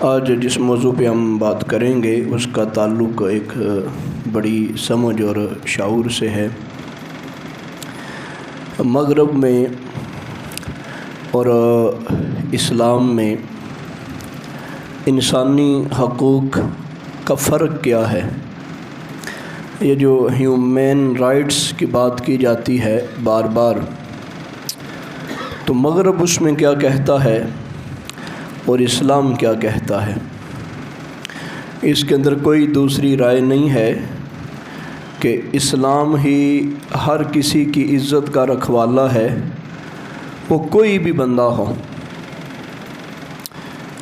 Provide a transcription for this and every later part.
آج جس موضوع پہ ہم بات کریں گے اس کا تعلق ایک بڑی سمجھ اور شعور سے ہے۔ مغرب میں اور اسلام میں انسانی حقوق کا فرق کیا ہے؟ یہ جو ہیومن رائٹس کی بات کی جاتی ہے بار بار، تو مغرب اس میں کیا کہتا ہے اور اسلام کیا کہتا ہے؟ اس کے اندر کوئی دوسری رائے نہیں ہے کہ اسلام ہی ہر کسی کی عزت کا رکھوالا ہے، وہ کوئی بھی بندہ ہو،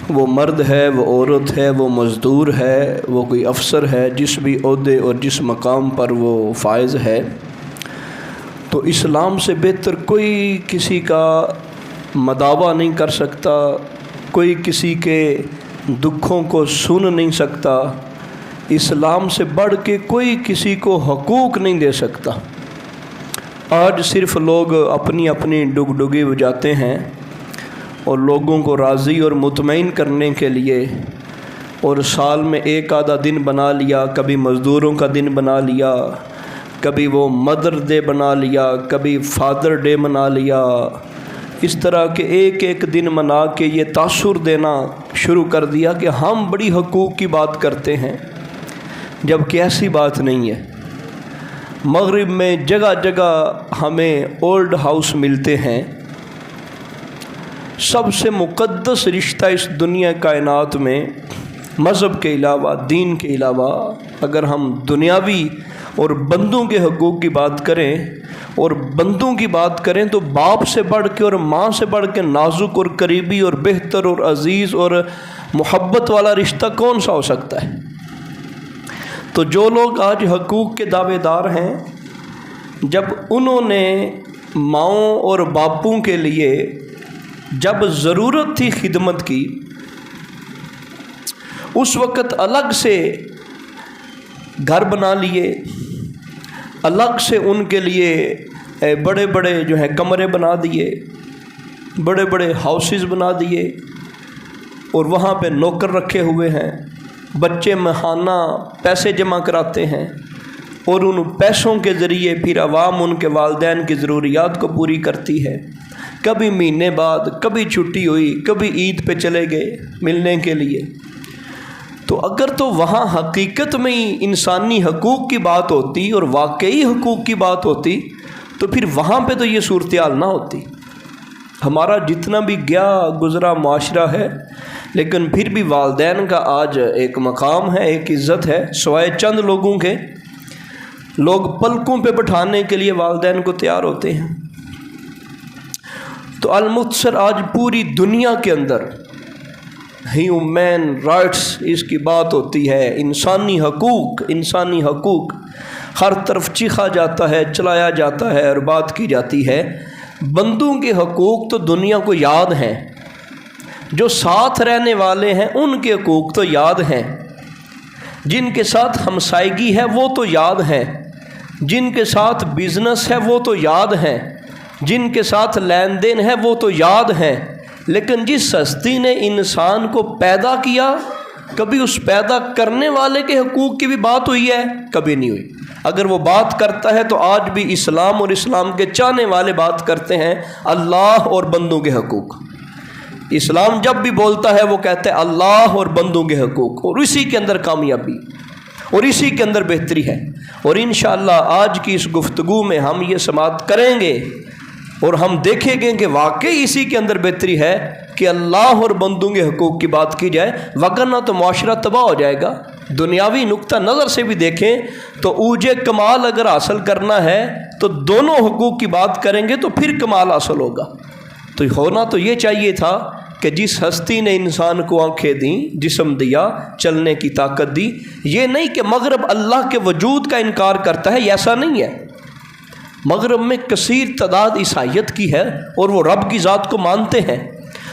وہ مرد ہے، وہ عورت ہے، وہ مزدور ہے، وہ کوئی افسر ہے، جس بھی عہدے اور جس مقام پر وہ فائز ہے، تو اسلام سے بہتر کوئی کسی کا مداوع نہیں کر سکتا، کوئی کسی کے دکھوں کو سن نہیں سکتا، اسلام سے بڑھ کے کوئی کسی کو حقوق نہیں دے سکتا۔ آج صرف لوگ اپنی اپنی ڈگڈگی بجاتے ہیں اور لوگوں کو راضی اور مطمئن کرنے کے لیے، اور سال میں ایک آدھا دن بنا لیا، کبھی مزدوروں کا دن بنا لیا، کبھی وہ مدر ڈے بنا لیا، کبھی فادر ڈے بنا لیا، اس طرح کے ایک ایک دن منا کے یہ تاثر دینا شروع کر دیا کہ ہم بڑی حقوق کی بات کرتے ہیں، جبکہ ایسی بات نہیں ہے۔ مغرب میں جگہ جگہ ہمیں اولڈ ہاؤس ملتے ہیں۔ سب سے مقدس رشتہ اس دنیا کائنات میں مذہب کے علاوہ، دین کے علاوہ، اگر ہم دنیاوی اور بندوں کے حقوق کی بات کریں اور بندوں کی بات کریں، تو باپ سے بڑھ کے اور ماں سے بڑھ کے نازک اور قریبی اور بہتر اور عزیز اور محبت والا رشتہ کون سا ہو سکتا ہے؟ تو جو لوگ آج حقوق کے دعوے دار ہیں، جب انہوں نے ماؤں اور باپوں کے لیے جب ضرورت تھی خدمت کی، اس وقت الگ سے گھر بنا لیے، الگ سے ان کے لیے بڑے بڑے جو ہے کمرے بنا دیے، بڑے بڑے ہاؤسز بنا دیے، اور وہاں پہ نوکر رکھے ہوئے ہیں، بچے ماہانہ پیسے جمع کراتے ہیں، اور ان پیسوں کے ذریعے پھر عوام ان کے والدین کی ضروریات کو پوری کرتی ہے۔ کبھی مہینے بعد، کبھی چھٹی ہوئی، کبھی عید پہ چلے گئے ملنے کے لیے۔ تو اگر تو وہاں حقیقت میں ہی انسانی حقوق کی بات ہوتی اور واقعی حقوق کی بات ہوتی، تو پھر وہاں پہ تو یہ صورتحال نہ ہوتی۔ ہمارا جتنا بھی گیا گزرا معاشرہ ہے، لیکن پھر بھی والدین کا آج ایک مقام ہے، ایک عزت ہے، سوائے چند لوگوں کے۔ لوگ پلکوں پہ بٹھانے کے لیے والدین کو تیار ہوتے ہیں۔ تو المختصر آج پوری دنیا کے اندر ہیومن رائٹس اس کی بات ہوتی ہے، انسانی حقوق، انسانی حقوق ہر طرف چیخا جاتا ہے، چلایا جاتا ہے اور بات کی جاتی ہے۔ بندوں کے حقوق تو دنیا کو یاد ہیں، جو ساتھ رہنے والے ہیں ان کے حقوق تو یاد ہیں، جن کے ساتھ ہمسائیگی ہے وہ تو یاد ہیں، جن کے ساتھ بزنس ہے وہ تو یاد ہیں، جن کے ساتھ لین دین ہے وہ تو یاد ہیں، لیکن جس ہستی نے انسان کو پیدا کیا، کبھی اس پیدا کرنے والے کے حقوق کی بھی بات ہوئی ہے؟ کبھی نہیں ہوئی۔ اگر وہ بات کرتا ہے تو آج بھی اسلام اور اسلام کے چاہنے والے بات کرتے ہیں اللہ اور بندوں کے حقوق۔ اسلام جب بھی بولتا ہے وہ کہتا ہے اللہ اور بندوں کے حقوق، اور اسی کے اندر کامیابی اور اسی کے اندر بہتری ہے۔ اور انشاءاللہ آج کی اس گفتگو میں ہم یہ سماعت کریں گے اور ہم دیکھیں گے کہ واقعی اسی کے اندر بہتری ہے کہ اللہ اور بندوں کے حقوق کی بات کی جائے، وگرنہ تو معاشرہ تباہ ہو جائے گا۔ دنیاوی نقطہ نظر سے بھی دیکھیں تو اوج کمال اگر حاصل کرنا ہے تو دونوں حقوق کی بات کریں گے تو پھر کمال حاصل ہوگا۔ تو ہونا تو یہ چاہیے تھا کہ جس ہستی نے انسان کو آنکھیں دیں، جسم دیا، چلنے کی طاقت دی، یہ نہیں کہ مغرب اللہ کے وجود کا انکار کرتا ہے، یہ ایسا نہیں ہے۔ مغرب میں کثیر تعداد عیسائیت کی ہے اور وہ رب کی ذات کو مانتے ہیں،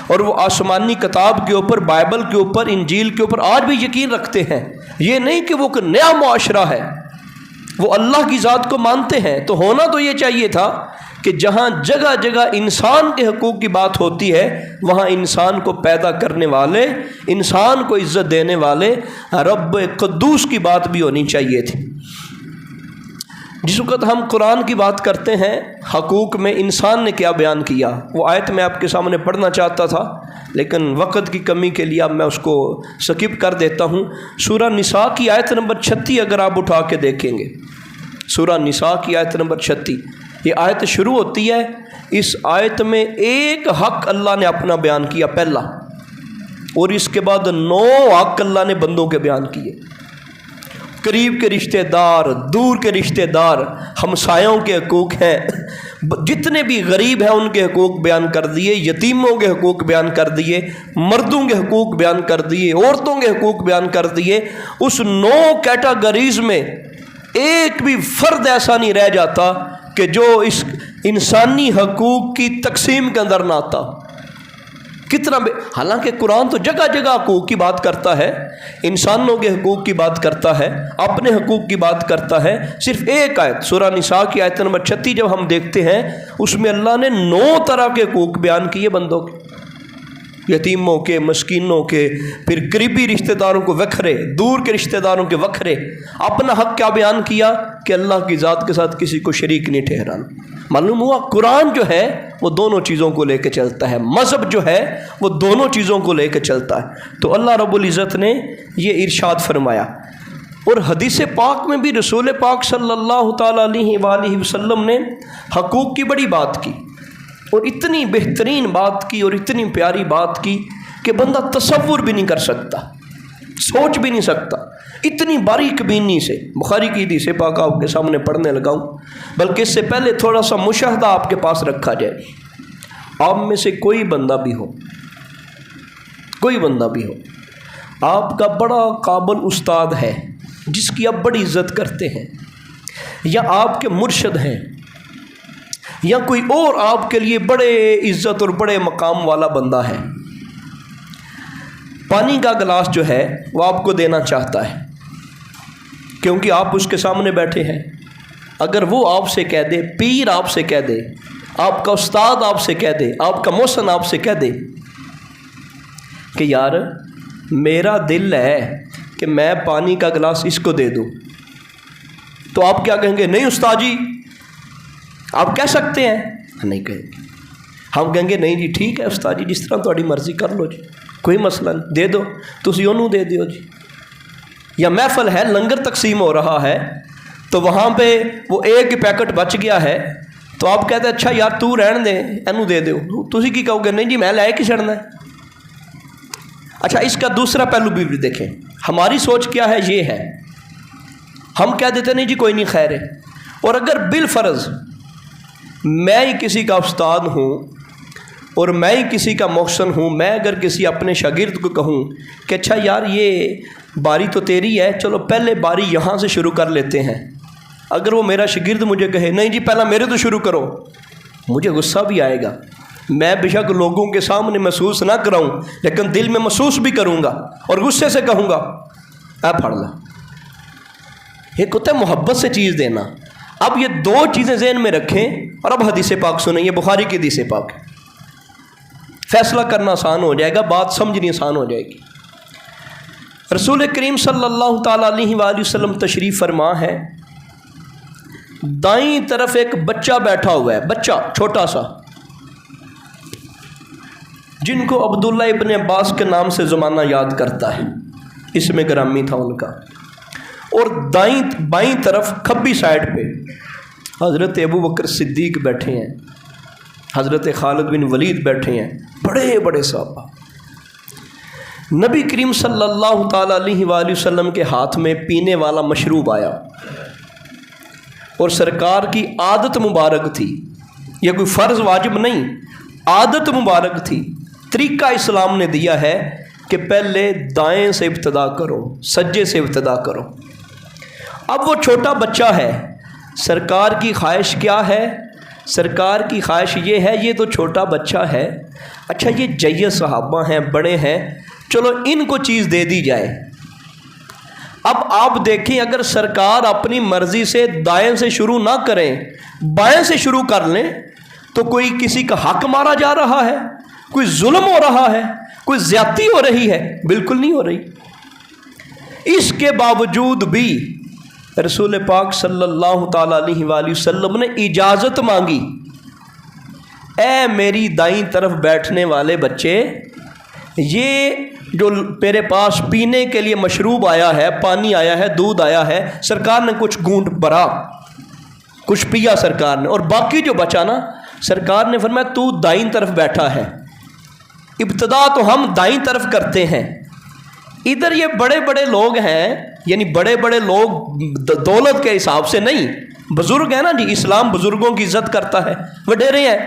اور وہ آسمانی کتاب کے اوپر، بائبل کے اوپر، انجیل کے اوپر آج بھی یقین رکھتے ہیں۔ یہ نہیں کہ وہ ایک نیا معاشرہ ہے، وہ اللہ کی ذات کو مانتے ہیں۔ تو ہونا تو یہ چاہیے تھا کہ جہاں جگہ جگہ انسان کے حقوق کی بات ہوتی ہے وہاں انسان کو پیدا کرنے والے، انسان کو عزت دینے والے رب قدوس کی بات بھی ہونی چاہیے تھی۔ جس وقت ہم قرآن کی بات کرتے ہیں حقوق میں انسان نے کیا بیان کیا، وہ آیت میں آپ کے سامنے پڑھنا چاہتا تھا لیکن وقت کی کمی کے لیے اب میں اس کو سکپ کر دیتا ہوں۔ سورہ نساء کی آیت نمبر 36 اگر آپ اٹھا کے دیکھیں گے، سورہ نساء کی آیت نمبر 36، یہ آیت شروع ہوتی ہے، اس آیت میں ایک حق اللہ نے اپنا بیان کیا پہلا، اور اس کے بعد 9 حق اللہ نے بندوں کے بیان کیے، قریب کے رشتہ دار، دور کے رشتہ دار، ہمسایوں کے حقوق ہیں، جتنے بھی غریب ہیں ان کے حقوق بیان کر دیے، یتیموں کے حقوق بیان کر دیے، مردوں کے حقوق بیان کر دیے، عورتوں کے حقوق بیان کر دیے۔ اس 9 کیٹاگریز میں ایک بھی فرد ایسا نہیں رہ جاتا کہ جو اس انسانی حقوق کی تقسیم کے اندر نہ آتا۔ کتنا حالانکہ قرآن تو جگہ جگہ حقوق کی بات کرتا ہے، انسانوں کے حقوق کی بات کرتا ہے، اپنے حقوق کی بات کرتا ہے، صرف ایک آیت سورہ نساء کی آیت نمبر 36 جب ہم دیکھتے ہیں اس میں اللہ نے 9 طرح کے حقوق بیان کیے بندوں کے، یتیموں کے، مسکینوں کے، پھر قریبی رشتہ داروں کو وکھرے، دور کے رشتہ داروں کے وکھرے۔ اپنا حق کیا بیان کیا کہ اللہ کی ذات کے ساتھ کسی کو شریک نہیں ٹھہرانا۔ معلوم ہوا قرآن جو ہے وہ دونوں چیزوں کو لے کے چلتا ہے، مذہب جو ہے وہ دونوں چیزوں کو لے کے چلتا ہے۔ تو اللہ رب العزت نے یہ ارشاد فرمایا، اور حدیث پاک میں بھی رسول پاک صلی اللہ تعالیٰ علیہ وآلہ وسلم نے حقوق کی بڑی بات کی، اور اتنی بہترین بات کی اور اتنی پیاری بات کی کہ بندہ تصور بھی نہیں کر سکتا، سوچ بھی نہیں سکتا، اتنی باریک بینی سے۔ بخاری کی حدیث پاک آپ کے سامنے پڑھنے لگاؤں، بلکہ اس سے پہلے تھوڑا سا مشاہدہ آپ کے پاس رکھا جائے۔ آپ میں سے کوئی بندہ بھی ہو، کوئی بندہ بھی ہو، آپ کا بڑا قابل استاد ہے جس کی آپ بڑی عزت کرتے ہیں، یا آپ کے مرشد ہیں، یا کوئی اور آپ کے لیے بڑے عزت اور بڑے مقام والا بندہ ہے، پانی کا گلاس جو ہے وہ آپ کو دینا چاہتا ہے کیونکہ آپ اس کے سامنے بیٹھے ہیں، اگر وہ آپ سے کہہ دے، پیر آپ سے کہہ دے، آپ کا استاد آپ سے کہہ دے، آپ کا محسن آپ سے کہہ دے کہ یار میرا دل ہے کہ میں پانی کا گلاس اس کو دے دوں، تو آپ کیا کہیں گے؟ نہیں استاد جی، آپ کہہ سکتے ہیں؟ نہیں کہیں گے، ہم کہیں گے نہیں جی ٹھیک ہے استاد جی، جس طرح تہاڈی مرضی کر لو جی، کوئی مسئلہ نہیں، دے دو، تسی انہوں دے دیو جی۔ یا محفل ہے، لنگر تقسیم ہو رہا ہے، تو وہاں پہ وہ ایک پیکٹ بچ گیا ہے، تو آپ کہتے ہیں اچھا یار تو رہن دے، اینو دے دیو، تسی کی کہو گے؟ نہیں جی میں لے کے چڑھنا ہے۔ اچھا اس کا دوسرا پہلو بھی دیکھیں، ہماری سوچ کیا ہے؟ یہ ہے ہم کہہ دیتے نہیں جی کوئی نہیں خیر ہے، اور اگر بالفرض میں ہی کسی کا استاد ہوں اور میں ہی کسی کا محسن ہوں، میں اگر کسی اپنے شاگرد کو کہوں کہ اچھا یار یہ باری تو تیری ہے، چلو پہلے باری یہاں سے شروع کر لیتے ہیں، اگر وہ میرا شاگرد مجھے کہے نہیں جی پہلا میرے تو شروع کرو، مجھے غصہ بھی آئے گا، میں بے شک لوگوں کے سامنے محسوس نہ کراؤں لیکن دل میں محسوس بھی کروں گا اور غصے سے کہوں گا اے پڑھ لا۔ ایک ہوتا ہے محبت سے چیز دینا۔ اب یہ 2 چیزیں ذہن میں رکھیں اور اب حدیث پاک سنیں، یہ بخاری کی حدیث پاک ہے، فیصلہ کرنا آسان ہو جائے گا، بات سمجھنی آسان ہو جائے گی۔ رسول کریم صلی اللہ تعالیٰ علیہ وآلہ وسلم تشریف فرما ہے، دائیں طرف ایک بچہ بیٹھا ہوا ہے، بچہ چھوٹا سا، جن کو عبداللہ ابن عباس کے نام سے زمانہ یاد کرتا ہے، اس میں گرامی تھا ان کا، اور بائیں طرف کھبی سائڈ پہ حضرت ابو بکر صدیق بیٹھے ہیں، حضرت خالد بن ولید بیٹھے ہیں، بڑے بڑے صحابہ۔ نبی کریم صلی اللہ تعالیٰ علیہ وآلہ وسلم کے ہاتھ میں پینے والا مشروب آیا، اور سرکار کی عادت مبارک تھی، یہ کوئی فرض واجب نہیں، عادت مبارک تھی، طریقہ اسلام نے دیا ہے کہ پہلے دائیں سے ابتدا کرو، سجے سے ابتدا کرو۔ اب وہ چھوٹا بچہ ہے، سرکار کی خواہش کیا ہے؟ سرکار کی خواہش یہ ہے، یہ تو چھوٹا بچہ ہے، اچھا یہ جیے صحابہ ہیں، بڑے ہیں، چلو ان کو چیز دے دی جائے۔ اب آپ دیکھیں اگر سرکار اپنی مرضی سے دائیں سے شروع نہ کریں، بائیں سے شروع کر لیں، تو کوئی کسی کا حق مارا جا رہا ہے، کوئی ظلم ہو رہا ہے، کوئی زیادتی ہو رہی ہے؟ بالکل نہیں ہو رہی۔ اس کے باوجود بھی رسول پاک صلی اللہ تعالیٰ علیہ وآلہ وسلم نے اجازت مانگی، اے میری دائیں طرف بیٹھنے والے بچے، یہ جو میرے پاس پینے کے لیے مشروب آیا ہے، پانی آیا ہے، دودھ آیا ہے، سرکار نے کچھ گھونٹ بھرا، کچھ پیا سرکار نے، اور باقی جو بچا نا، سرکار نے فرمایا تو دائیں طرف بیٹھا ہے۔ ابتدا تو ہم دائیں طرف کرتے ہیں، ادھر یہ بڑے بڑے لوگ ہیں، یعنی بڑے بڑے لوگ دولت کے حساب سے نہیں، بزرگ ہیں نا جی، اسلام بزرگوں کی عزت کرتا ہے، وڈیرے ہیں۔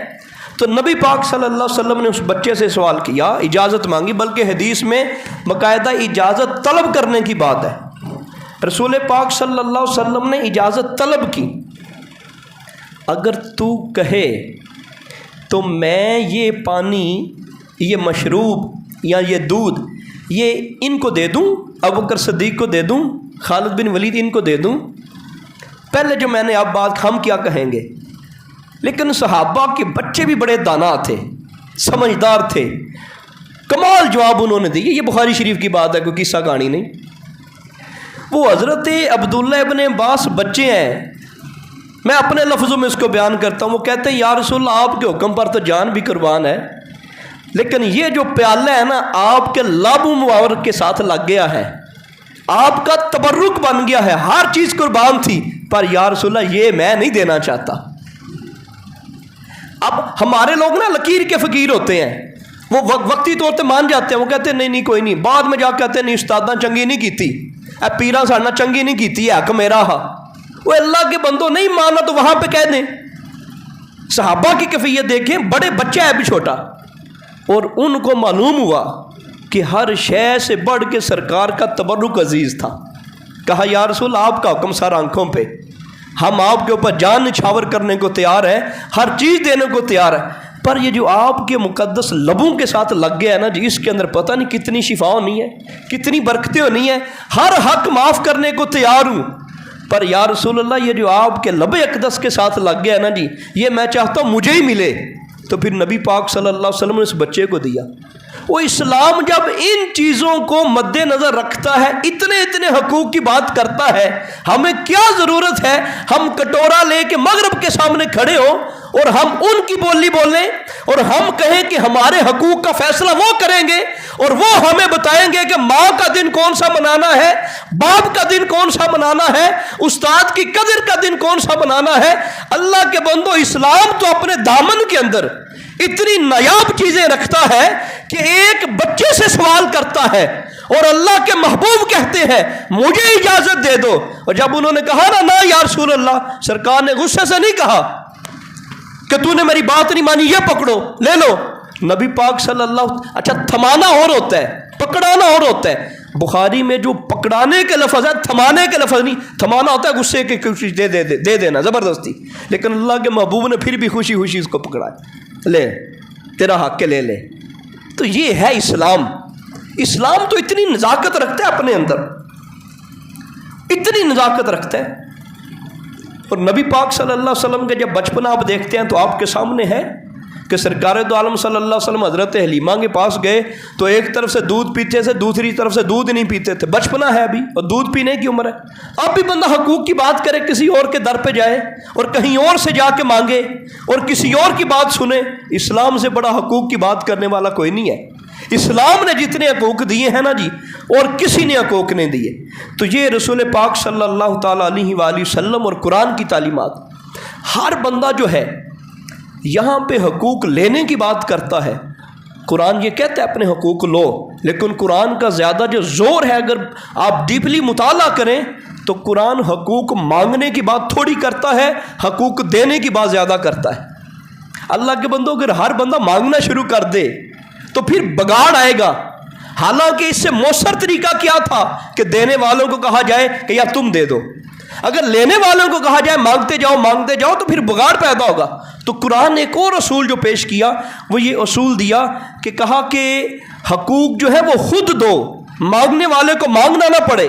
تو نبی پاک صلی اللہ علیہ وسلم نے اس بچے سے سوال کیا، اجازت مانگی، بلکہ حدیث میں باقاعدہ اجازت طلب کرنے کی بات ہے۔ رسول پاک صلی اللہ علیہ وسلم نے اجازت طلب کی، اگر تو کہے تو میں یہ پانی، یہ مشروب یا یہ دودھ یہ ان کو دے دوں، ابوبکر صدیق کو دے دوں، خالد بن ولید ان کو دے دوں، پہلے جو میں نے اب بات، ہم کیا کہیں گے؟ لیکن صحابہ کے بچے بھی بڑے دانا تھے، سمجھدار تھے، کمال جواب انہوں نے دی۔ یہ بخاری شریف کی بات ہے، کوئی قصہ کہانی نہیں۔ وہ حضرت عبداللہ ابن عباس بچے ہیں، میں اپنے لفظوں میں اس کو بیان کرتا ہوں۔ وہ کہتے ہیں یا رسول اللہ آپ کے حکم پر تو جان بھی قربان ہے، لیکن یہ جو پیالہ ہے نا آپ کے لب مبارک کے ساتھ لگ گیا ہے، آپ کا تبرک بن گیا ہے، ہر چیز قربان تھی، پر یا رسول اللہ یہ میں نہیں دینا چاہتا۔ اب ہمارے لوگ نا لکیر کے فقیر ہوتے ہیں، وہ وقتی طور پہ مان جاتے ہیں، وہ کہتے ہیں نہیں نہیں کوئی نہیں، بعد میں جا کے کہتے ہیں نہیں استاداں چنگی نہیں کیتی، اے پیرا ساڑنا چنگی نہیں کیتی، حق میرا ہا۔ وہ اللہ کے بندوں نہیں مانا تو وہاں پہ کہہ دیں۔ صحابہ کی کیفیت دیکھیں، بڑے بچے ہے بھی چھوٹا، اور ان کو معلوم ہوا کہ ہر شے سے بڑھ کے سرکار کا تبرک عزیز تھا۔ کہا یا رسول آپ کا حکم سر آنکھوں پہ، ہم آپ کے اوپر جان نچھاور کرنے کو تیار ہے، ہر چیز دینے کو تیار ہے، پر یہ جو آپ کے مقدس لبوں کے ساتھ لگ گیا ہے نا جی، اس کے اندر پتہ نہیں کتنی شفا ہونی ہے، کتنی برکتیں ہونی ہیں، ہر حق معاف کرنے کو تیار ہوں، پر یا رسول اللہ یہ جو آپ کے لب اقدس کے ساتھ لگ گیا ہے نا جی، یہ میں چاہتا ہوں مجھے ہی ملے۔ تو پھر نبی پاک صلی اللہ علیہ وسلم نے اس بچے کو دیا۔ وہ اسلام جب ان چیزوں کو مد نظر رکھتا ہے، اتنے اتنے حقوق کی بات کرتا ہے، ہمیں کیا ضرورت ہے ہم کٹورا لے کے مغرب کے سامنے کھڑے ہو اور ہم ان کی بولی بولیں اور ہم کہیں کہ ہمارے حقوق کا فیصلہ وہ کریں گے، اور وہ ہمیں بتائیں گے کہ ماں کا دن کون سا منانا ہے، باپ کا دن کون سا منانا ہے، استاد کی قدر کا دن کون سا منانا ہے۔ اللہ کے بندو، اسلام تو اپنے دامن کے اندر اتنی نایاب چیزیں رکھتا ہے کہ ایک بچے سے سوال کرتا ہے اور اللہ کے محبوب کہتے ہیں مجھے اجازت دے دو، اور جب انہوں نے کہا نا یا رسول اللہ، سرکار نے غصے سے نہیں کہا کہ تو نے میری بات نہیں مانی، یہ پکڑو لے لو۔ نبی پاک صلی اللہ، اچھا تھمانا اور ہوتا ہے، پکڑانا اور ہوتا ہے۔ بخاری میں جو پکڑانے کے لفظ ہے، تھمانے کے لفظ نہیں، تھمانا ہوتا ہے غصے کے خوشی دے دینا زبردستی، لیکن اللہ کے محبوب نے پھر بھی خوشی خوشی اس کو پکڑایا، لے تیرا حق کے لے لے۔ تو یہ ہے اسلام۔ اسلام تو اتنی نزاکت رکھتا ہے اپنے اندر، اتنی نزاکت رکھتا ہے۔ اور نبی پاک صلی اللہ علیہ وسلم کے جب بچپنا آپ دیکھتے ہیں تو آپ کے سامنے ہے کہ سرکار دو عالم صلی اللہ علیہ وسلم حضرت حلیمہ کے پاس گئے تو ایک طرف سے دودھ پیتے تھے، دوسری طرف سے دودھ نہیں پیتے تھے۔ بچپنا ہے ابھی اور دودھ پینے کی عمر ہے۔ اب بھی بندہ حقوق کی بات کرے، کسی اور کے در پہ جائے اور کہیں اور سے جا کے مانگے اور کسی اور کی بات سنے، اسلام سے بڑا حقوق کی بات کرنے والا کوئی نہیں ہے۔ اسلام نے جتنے حقوق دیے ہیں نا جی، اور کسی نے حقوق نہیں دیے۔ تو یہ رسول پاک صلی اللہ تعالیٰ علیہ وآلہ وسلم اور قرآن کی تعلیمات، ہر بندہ جو ہے یہاں پہ حقوق لینے کی بات کرتا ہے۔ قرآن یہ کہتا ہے اپنے حقوق لو، لیکن قرآن کا زیادہ جو زور ہے، اگر آپ ڈیپلی مطالعہ کریں تو قرآن حقوق مانگنے کی بات تھوڑی کرتا ہے، حقوق دینے کی بات زیادہ کرتا ہے۔ اللہ کے بندوں، اگر ہر بندہ مانگنا شروع کر دے تو پھر بگاڑ آئے گا۔ حالانکہ اس سے مؤثر طریقہ کیا تھا کہ دینے والوں کو کہا جائے کہ یا تم دے دو، اگر لینے والوں کو کہا جائے مانگتے جاؤ تو پھر بگاڑ پیدا ہوگا۔ تو قرآن نے ایک اور اصول جو پیش کیا، وہ یہ اصول دیا کہ کہا کہ حقوق جو ہے وہ خود دو، مانگنے والے کو مانگنا نہ پڑے۔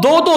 2-2,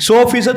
100%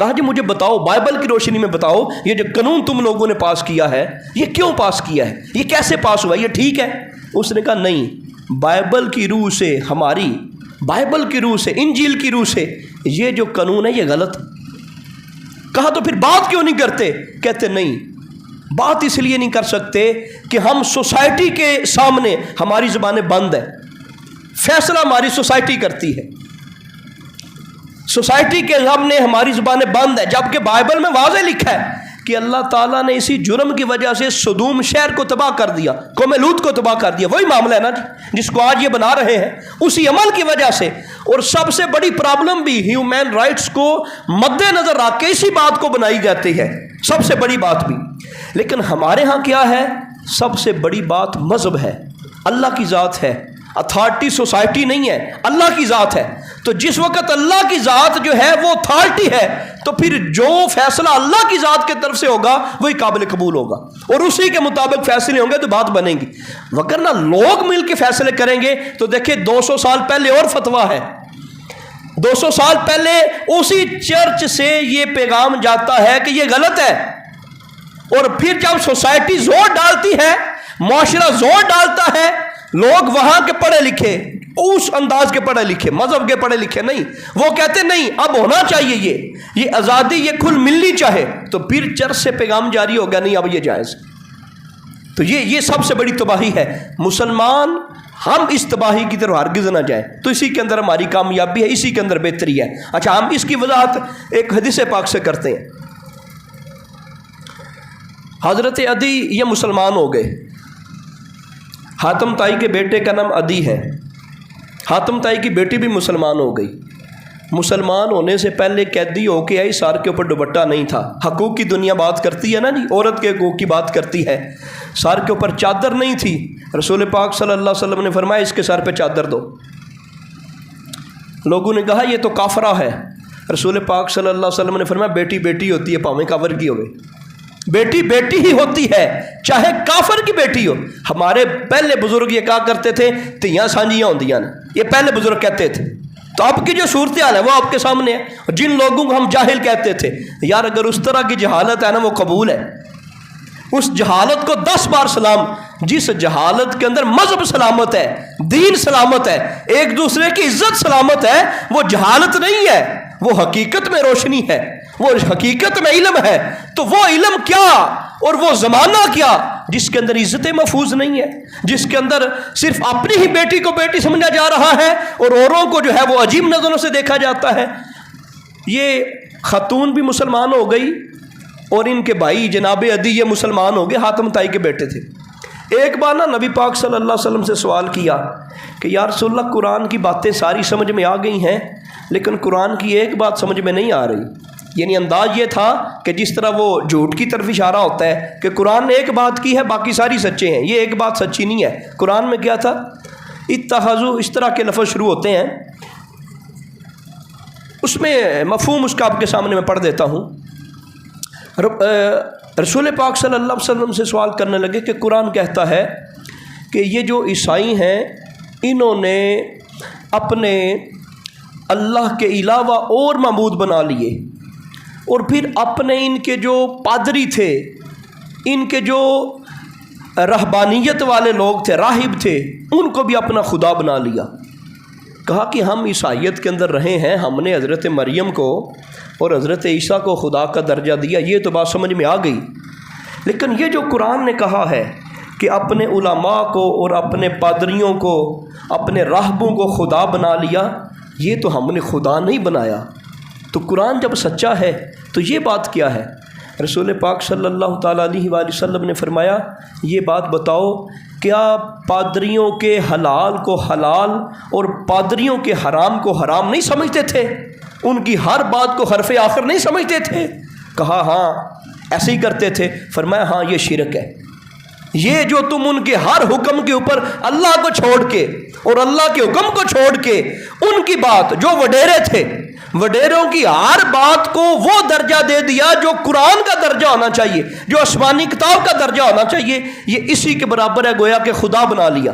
کہا جی مجھے بتاؤ، بائبل کی روشنی میں بتاؤ، یہ جو قانون تم لوگوں نے پاس کیا ہے یہ کیوں پاس کیا ہے، یہ کیسے پاس ہوا، یہ ٹھیک ہے؟ اس نے کہا نہیں، بائبل کی روح سے، ہماری بائبل کی روح سے، انجیل کی روح سے یہ جو قانون ہے یہ غلط۔ کہا تو پھر بات کیوں نہیں کرتے؟ کہتے نہیں، بات اس لیے نہیں کر سکتے کہ ہم سوسائٹی کے سامنے ہماری زبانیں بند ہیں، فیصلہ ہماری سوسائٹی کرتی ہے، سوسائٹی کے سامنے ہماری زبانیں بند ہیں، جبکہ بائبل میں واضح لکھا ہے کہ اللہ تعالیٰ نے اسی جرم کی وجہ سے سدوم شہر کو تباہ کر دیا، قوم لوط کو تباہ کر دیا۔ وہی معاملہ ہے نا جس کو آج یہ بنا رہے ہیں، اسی عمل کی وجہ سے۔ اور سب سے بڑی پرابلم بھی ہیومن رائٹس کو مد نظر رکھ کے اسی بات کو بنائی جاتی ہے، سب سے بڑی بات بھی۔ لیکن ہمارے ہاں کیا ہے؟ سب سے بڑی بات مذہب ہے، اللہ کی ذات ہے، اتھارٹی سوسائٹی نہیں ہے، اللہ کی ذات ہے۔ تو جس وقت اللہ کی ذات جو ہے وہ اتھارٹی ہے، تو پھر جو فیصلہ اللہ کی ذات کی طرف سے ہوگا وہی قابل قبول ہوگا، اور اسی کے مطابق فیصلے ہوں گے تو بات بنے گی۔ وگرنہ لوگ مل کے فیصلے کریں گے تو دیکھیں 200 سال پہلے اور فتویٰ ہے، 200 سال پہلے اسی چرچ سے یہ پیغام جاتا ہے کہ یہ غلط ہے، اور پھر جب سوسائٹی زور ڈالتی ہے، معاشرہ زور ڈالتا ہے، لوگ وہاں کے پڑھے لکھے، اس انداز کے پڑھے لکھے، مذہب کے پڑھے لکھے نہیں، وہ کہتے نہیں اب ہونا چاہیے یہ آزادی، یہ کھل ملنی چاہے، تو پھر چرچ سے پیغام جاری ہو گیا نہیں اب یہ جائز۔ تو یہ سب سے بڑی تباہی ہے۔ مسلمان ہم اس تباہی کی طرف ہرگز نہ جائیں، تو اسی کے اندر ہماری کامیابی ہے، اسی کے اندر بہتری ہے۔ اچھا، ہم اس کی وضاحت ایک حدیث پاک سے کرتے ہیں۔ حضرت عدی یہ مسلمان ہو گئے، حاتم طائی کے بیٹے کا نام عدی ہے، حاتم طائی کی بیٹی بھی مسلمان ہو گئی۔ مسلمان ہونے سے پہلے قیدی ہو کے آئی، سار کے اوپر دوپٹہ نہیں تھا۔ حقوق کی دنیا بات کرتی ہے نا جی، عورت کے حقوق کی بات کرتی ہے۔ سار کے اوپر چادر نہیں تھی، رسول پاک صلی اللہ علیہ وسلم نے فرمایا اس کے سر پہ چادر دو۔ لوگوں نے کہا یہ تو کافرہ ہے، رسول پاک صلی اللہ علیہ وسلم نے فرمایا بیٹی بیٹی ہوتی ہے، پاویں کافر کی ہوئے، بیٹی بیٹی ہی ہوتی ہے، چاہے کافر کی بیٹی ہو۔ ہمارے پہلے بزرگ یہ کہا کرتے تھے تیاں سانجیاں ہوندیاں، یہ پہلے بزرگ کہتے تھے۔ تو اب کی جو صورتحال ہے وہ آپ کے سامنے ہے۔ جن لوگوں کو ہم جاہل کہتے تھے، یار اگر اس طرح کی جہالت ہے نا وہ قبول ہے، اس جہالت کو 10 بار سلام۔ جس جہالت کے اندر مذہب سلامت ہے، دین سلامت ہے، ایک دوسرے کی عزت سلامت ہے، وہ جہالت نہیں ہے، وہ حقیقت میں روشنی ہے، وہ حقیقت میں علم ہے۔ تو وہ علم کیا اور وہ زمانہ کیا جس کے اندر عزت محفوظ نہیں ہے، جس کے اندر صرف اپنی ہی بیٹی کو بیٹی سمجھا جا رہا ہے اور اوروں کو جو ہے وہ عجیب نظروں سے دیکھا جاتا ہے۔ یہ خاتون بھی مسلمان ہو گئی اور ان کے بھائی جناب عدی یہ مسلمان ہو گئے، حاتم طائی کے بیٹے تھے۔ ایک بار نا نبی پاک صلی اللہ علیہ وسلم سے سوال کیا کہ یا رسول اللہ قرآن کی باتیں ساری سمجھ میں آ گئی ہیں لیکن قرآن کی ایک بات سمجھ میں نہیں آ رہی۔ یعنی انداز یہ تھا کہ جس طرح وہ جھوٹ کی طرف اشارہ ہوتا ہے کہ قرآن نے ایک بات کی ہے باقی ساری سچے ہیں، یہ ایک بات سچی نہیں ہے۔ قرآن میں کیا تھا؟ اتخذوا، اس طرح کے لفظ شروع ہوتے ہیں، اس میں مفہوم اس کا آپ کے سامنے میں پڑھ دیتا ہوں۔ رسول پاک صلی اللہ علیہ وسلم سے سوال کرنے لگے کہ قرآن کہتا ہے کہ یہ جو عیسائی ہیں انہوں نے اپنے اللہ کے علاوہ اور معبود بنا لیے، اور پھر اپنے ان کے جو پادری تھے، ان کے جو رہبانیت والے لوگ تھے، راہب تھے، ان کو بھی اپنا خدا بنا لیا۔ کہا کہ ہم عیسائیت کے اندر رہے ہیں، ہم نے حضرت مریم کو اور حضرت عیسیٰ کو خدا کا درجہ دیا، یہ تو بات سمجھ میں آ گئی، لیکن یہ جو قرآن نے کہا ہے کہ اپنے علماء کو اور اپنے پادریوں کو، اپنے راہبوں کو خدا بنا لیا، یہ تو ہم نے خدا نہیں بنایا۔ تو قرآن جب سچا ہے تو یہ بات کیا ہے؟ رسول پاک صلی اللہ تعالیٰ علیہ وآلہ وسلم نے فرمایا یہ بات بتاؤ، کیا پادریوں کے حلال کو حلال اور پادریوں کے حرام کو حرام نہیں سمجھتے تھے؟ ان کی ہر بات کو حرف آخر نہیں سمجھتے تھے؟ کہا ہاں ایسے ہی کرتے تھے۔ فرمایا ہاں یہ شرک ہے، یہ جو تم ان کے ہر حکم کے اوپر اللہ کو چھوڑ کے اور اللہ کے حکم کو چھوڑ کے ان کی بات جو وڈیرے تھے، وڈیروں کی ہر بات کو وہ درجہ دے دیا جو قرآن کا درجہ ہونا چاہیے، جو آسمانی کتاب کا درجہ ہونا چاہیے، یہ اسی کے برابر ہے، گویا کہ خدا بنا لیا۔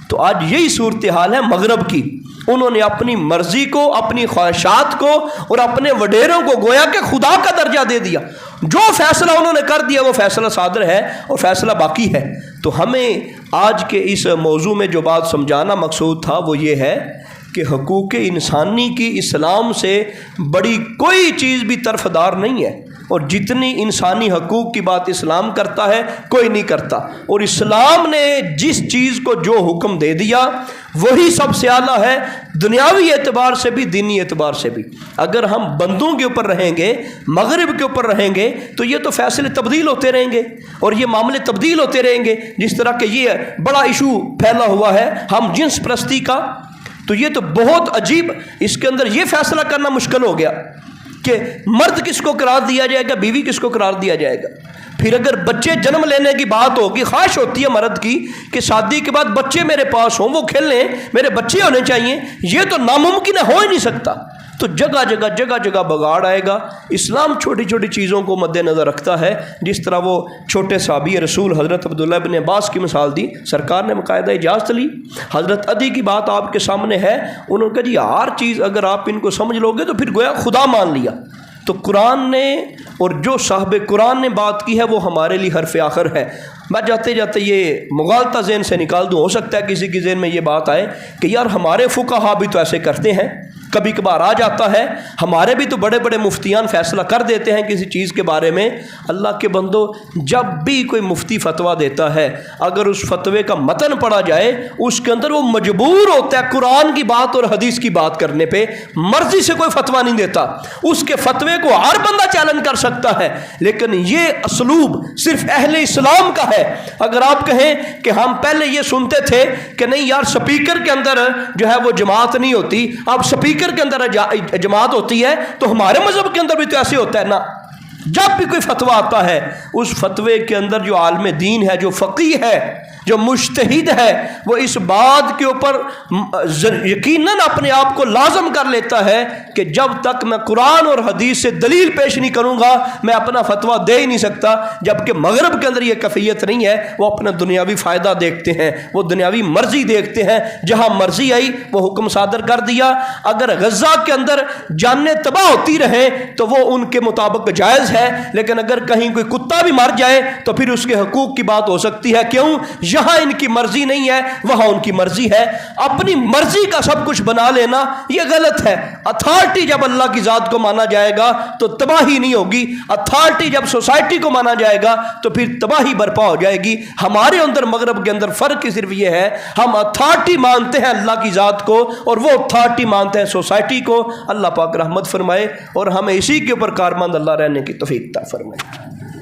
تو آج یہی صورتحال ہے مغرب کی. انہوں نے اپنی مرضی کو، اپنی خواہشات کو اور اپنے وڈیروں کو گویا کہ خدا کا درجہ دے دیا. جو فیصلہ انہوں نے کر دیا وہ فیصلہ صادر ہے اور فیصلہ باقی ہے. تو ہمیں آج کے اس موضوع میں جو بات سمجھانا مقصود تھا وہ یہ ہے کہ حقوق انسانی کی اسلام سے بڑی کوئی چیز بھی طرفدار نہیں ہے، اور جتنی انسانی حقوق کی بات اسلام کرتا ہے کوئی نہیں کرتا. اور اسلام نے جس چیز کو جو حکم دے دیا وہی سب سے اعلیٰ ہے، دنیاوی اعتبار سے بھی دینی اعتبار سے بھی. اگر ہم بندوں کے اوپر رہیں گے، مغرب کے اوپر رہیں گے، تو یہ تو فیصلے تبدیل ہوتے رہیں گے اور یہ معاملے تبدیل ہوتے رہیں گے. جس طرح کہ یہ بڑا ایشو پھیلا ہوا ہے ہم جنس پرستی کا، تو یہ تو بہت عجیب، اس کے اندر یہ فیصلہ کرنا مشکل ہو گیا کہ مرد کس کو قرار دیا جائے گا، بیوی کس کو قرار دیا جائے گا. پھر اگر بچے جنم لینے کی بات ہوگی، خواہش ہوتی ہے مرد کی کہ شادی کے بعد بچے میرے پاس ہوں، وہ کھیلیں، میرے بچے ہونے چاہیے، یہ تو ناممکن ہے، ہو ہی نہیں سکتا. تو جگہ جگہ بگاڑ آئے گا. اسلام چھوٹی چھوٹی چیزوں کو مد نظر رکھتا ہے. جس طرح وہ چھوٹے صحابی رسول حضرت عبداللہ بن عباس کی مثال دی، سرکار نے باقاعدہ اجازت لی. حضرت عدی کی بات آپ کے سامنے ہے، انہوں نے کہا جی ہر چیز اگر آپ ان کو سمجھ لو گے تو پھر گویا خدا مان لیا. تو قرآن نے اور جو صاحب قرآن نے بات کی ہے وہ ہمارے لیے حرف آخر ہے. میں جاتے جاتے یہ مغالطہ ذہن سے نکال دوں، ہو سکتا ہے کسی کے ذہن میں یہ بات آئے کہ یار ہمارے فقہا بھی تو ایسے کرتے ہیں. کبھی کبھار آ جاتا ہے، ہمارے بھی تو بڑے بڑے مفتیان فیصلہ کر دیتے ہیں کسی چیز کے بارے میں. اللہ کے بندو، جب بھی کوئی مفتی فتویٰ دیتا ہے، اگر اس فتوے کا متن پڑھا جائے اس کے اندر وہ مجبور ہوتا ہے قرآن کی بات اور حدیث کی بات کرنے پہ. مرضی سے کوئی فتویٰ نہیں دیتا، اس کے فتوے کو ہر بندہ چیلنج کر سکتا ہے. لیکن یہ اسلوب صرف اہل اسلام کا ہے. اگر آپ کہیں کہ ہم پہلے یہ سنتے تھے کہ نہیں یار سپیکر کے اندر جو ہے وہ جماعت نہیں ہوتی، اب سپیکر کے اندر جماعت ہوتی ہے، تو ہمارے مذہب کے اندر بھی تو ایسے ہوتا ہے نا. جب بھی کوئی فتویٰ آتا ہے اس فتوے کے اندر جو عالم دین ہے، جو فقیہ ہے، جو مجتہد ہے، وہ اس بات کے اوپر یقیناً اپنے آپ کو لازم کر لیتا ہے کہ جب تک میں قرآن اور حدیث سے دلیل پیش نہیں کروں گا میں اپنا فتویٰ دے ہی نہیں سکتا. جبکہ مغرب کے اندر یہ کیفیت نہیں ہے، وہ اپنا دنیاوی فائدہ دیکھتے ہیں، وہ دنیاوی مرضی دیکھتے ہیں. جہاں مرضی آئی وہ حکم صادر کر دیا. اگر غزہ کے اندر جانیں تباہ ہوتی رہیں تو وہ ان کے مطابق جائز ہے، لیکن اگر کہیں کوئی کتا بھی مر جائے تو پھر اس کے حقوق کی بات ہو سکتی ہے. کیوں؟ جہاں ان کی مرضی نہیں ہے وہاں ان کی مرضی ہے. اپنی مرضی کا سب کچھ بنا لینا یہ غلط ہے. اتھارٹی جب اللہ کی ذات کو مانا جائے گا تو تباہی نہیں ہوگی. اتھارٹی جب سوسائٹی کو مانا جائے گا تو پھر تباہی برپا ہو جائے گی. ہمارے اندر مغرب کے اندر فرق صرف یہ ہے، ہم اتھارٹی مانتے ہیں اللہ کی ذات کو اور وہ اتھارٹی مانتے ہیں سوسائٹی کو. اللہ پاک رحمت فرمائے اور ہمیں اسی کے اوپر کارمند اللہ رہنے کی توفیق عطا فرمائے.